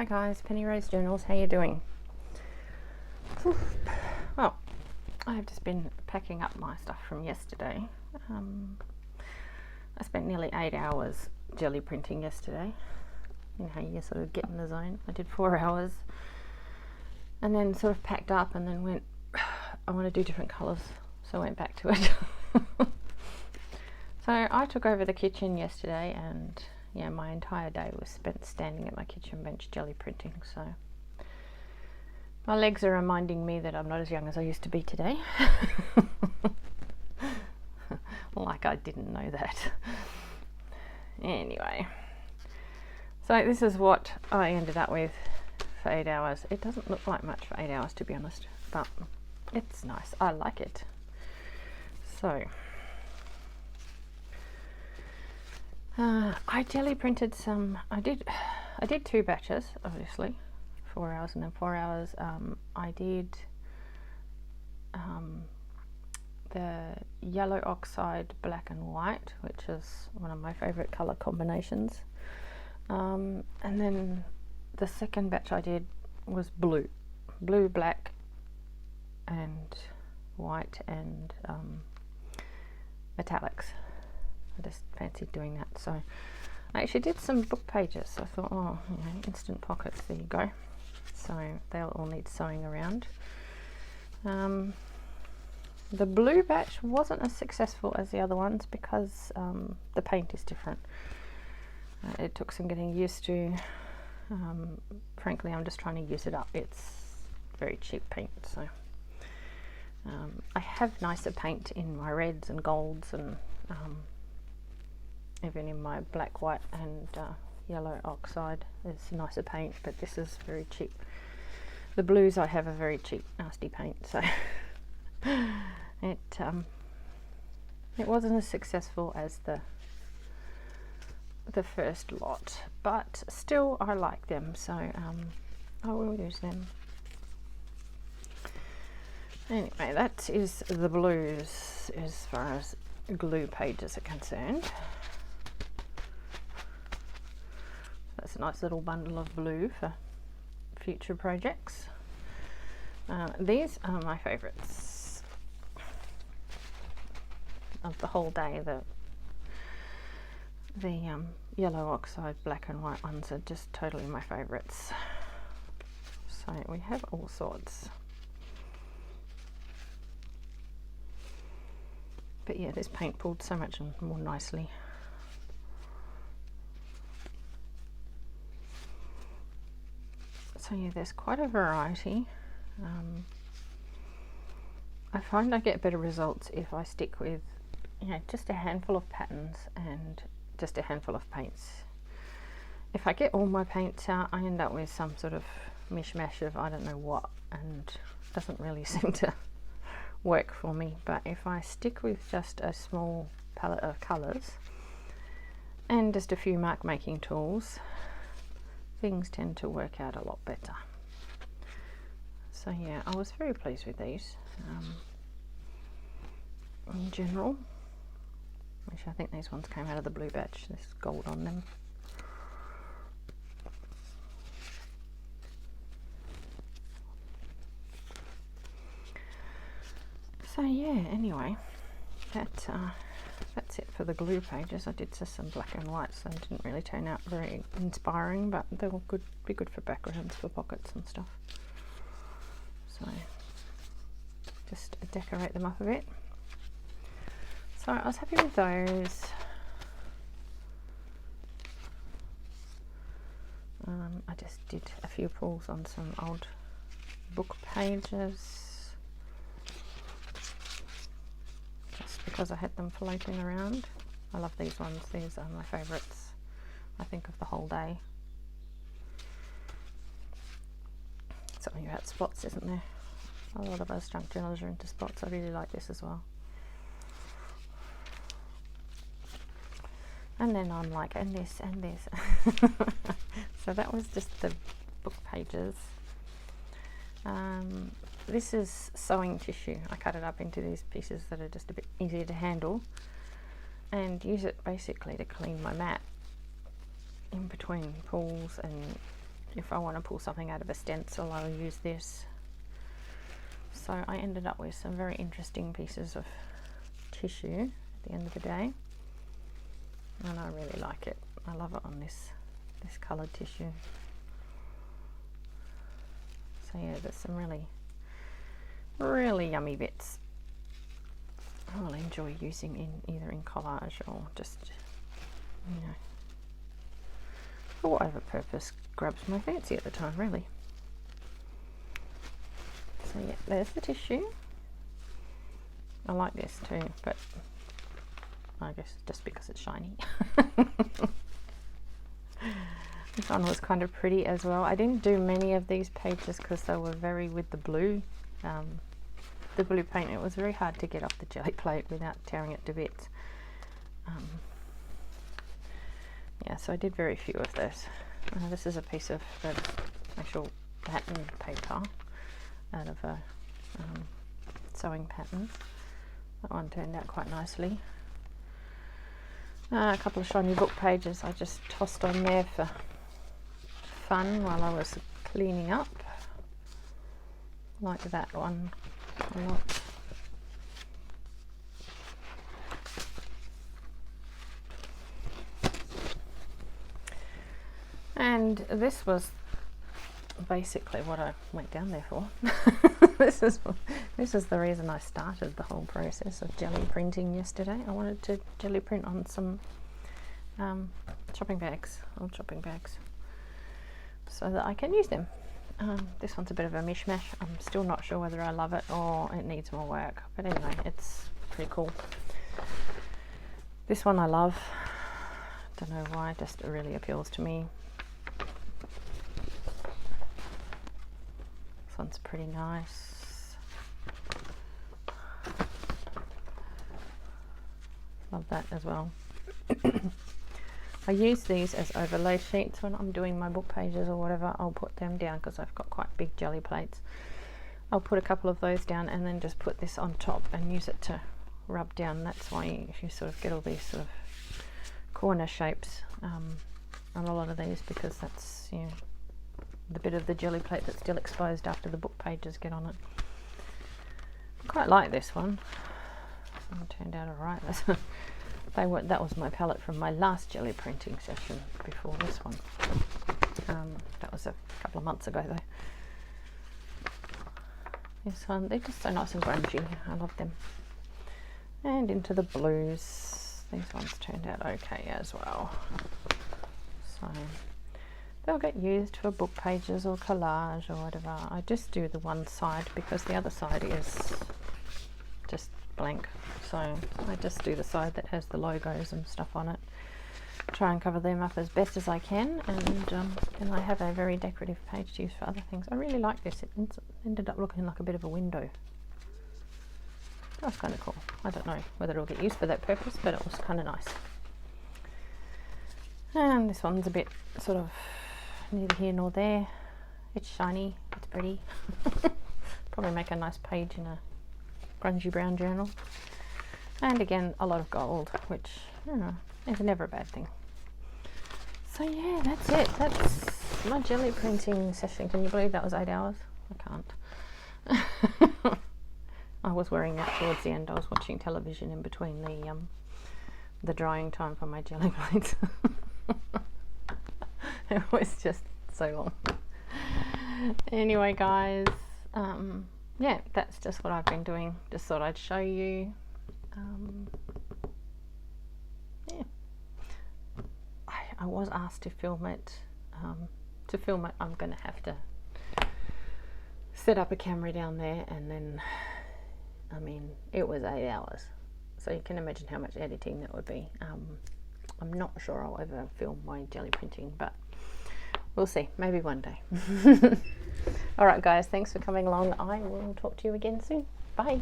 Hi guys, Penny Rose Journals, how you doing? Well, I've just been packing up my stuff from yesterday. I spent nearly 8 hours jelly printing yesterday. You know how you sort of get in the zone. I did 4 hours and then sort of packed up and then went, I want to do different colours, so I went back to it. So I took over the kitchen yesterday and yeah, my entire day was spent standing at my kitchen bench jelly printing, so my legs are reminding me that I'm not as young as I used to be today. Like I didn't know that. Anyway, so this is what I ended up with for 8 hours. It doesn't look like much for 8 hours, to be honest, but it's nice. I like it. So I jelly printed some. I did 2 batches, obviously, 4 hours and then 4 hours. I did the yellow oxide black and white, which is one of my favorite color combinations, and then the second batch I did was blue, black and white and metallics. I just fancied doing that, so I actually did some book pages. I thought, oh, you know, instant pockets, there you go. So they'll all need sewing around. The blue batch wasn't as successful as the other ones because the paint is different. It took some getting used to. Frankly, I'm just trying to use it up. It's very cheap paint, so I have nicer paint in my reds and golds and even in my black, white and yellow oxide. There's nicer paint, but this is very cheap. The blues I have a very cheap, nasty paint, so it wasn't as successful as the first lot, but still I like them, so I will use them. Anyway, that is the blues as far as glue pages are concerned. That's a nice little bundle of blue for future projects. These are my favourites of the whole day. The yellow oxide black and white ones are just totally my favourites. So we have all sorts. But yeah, this paint pulled so much more nicely. So yeah, there's quite a variety. I find I get better results if I stick with, you know, just a handful of patterns and just a handful of paints. If I get all my paints out, I end up with some sort of mishmash of I don't know what, and it doesn't really seem to work for me. But if I stick with just a small palette of colours and just a few mark making tools, things tend to work out a lot better. So yeah, I was very pleased with these in general, which I think these ones came out of the blue batch. There's gold on them. So yeah, anyway, that's it for the glue pages. I did just some black and white, so they didn't really turn out very inspiring, but they will be good for backgrounds for pockets and stuff. So just decorate them up a bit. So I was happy with those. I just did a few pulls on some old book pages, just because I had them floating around. I love these ones. These are my favourites, I think, of the whole day. Something about spots, isn't there? A lot of us junk journals are into spots. I really like this as well. And then I'm like, and this and this. So that was just the book pages. This is sewing tissue. I cut it up into these pieces that are just a bit easier to handle and use it basically to clean my mat in between pulls and if I want to pull something out of a stencil, I'll use this. So I ended up with some very interesting pieces of tissue at the end of the day, and I really like it. I love it on this coloured tissue. So yeah, there's some really yummy bits I'll enjoy using either in collage or just, you know, for whatever purpose grabs my fancy at the time, really. So yeah, there's the tissue. I like this too, but I guess just because it's shiny. This one was kind of pretty as well. I didn't do many of these pages because they were very with the blue paint. It was very hard to get off the jelly plate without tearing it to bits. Yeah, so I did very few of those. This is a piece of the actual pattern paper out of a sewing pattern. That one turned out quite nicely. A couple of shiny book pages I just tossed on there for fun while I was cleaning up. Like that one a lot. And this was basically what I went down there for. This is the reason I started the whole process of jelly printing yesterday. I wanted to jelly print on some shopping bags, old shopping bags, so that I can use them. This one's a bit of a mishmash. I'm still not sure whether I love it or it needs more work, but anyway, it's pretty cool. This one I love. Don't know why, just it really appeals to me. This one's pretty nice. Love that as well. I use these as overlay sheets when I'm doing my book pages or whatever. I'll put them down because I've got quite big jelly plates. I'll put a couple of those down and then just put this on top and use it to rub down. That's why if you sort of get all these sort of corner shapes on a lot of these, because that's, you know, the bit of the jelly plate that's still exposed after the book pages get on it. I quite like this one. It turned out alright. That was my palette from my last jelly printing session before this one. That was a couple of months ago though. This one, they're just so nice and grungy. I love them. And into the blues. These ones turned out okay as well. So they'll get used for book pages or collage or whatever. I just do the one side because the other side is just blank. So I just do the side that has the logos and stuff on it. Try and cover them up as best as I can, and I have a very decorative page to use for other things. I really like this. It ended up looking like a bit of a window. That was kind of cool. I don't know whether it'll get used for that purpose, but it was kind of nice. And this one's a bit sort of neither here nor there. It's shiny, it's pretty. Probably make a nice page in a grungy brown journal. And again, a lot of gold, which, you know, is never a bad thing. So yeah, that's it. That's my jelly printing session. Can you believe that was 8 hours? I can't. I was wearing that towards the end. I was watching television in between the drying time for my jelly plates. It was just so long. Anyway, guys, yeah, that's just what I've been doing. Just thought I'd show you. Yeah, I was asked to film it. I'm going to have to set up a camera down there, and then, I mean, it was 8 hours, so you can imagine how much editing that would be. I'm not sure I'll ever film my jelly printing, but we'll see, maybe one day. Alright guys, thanks for coming along. I will talk to you again soon. Bye.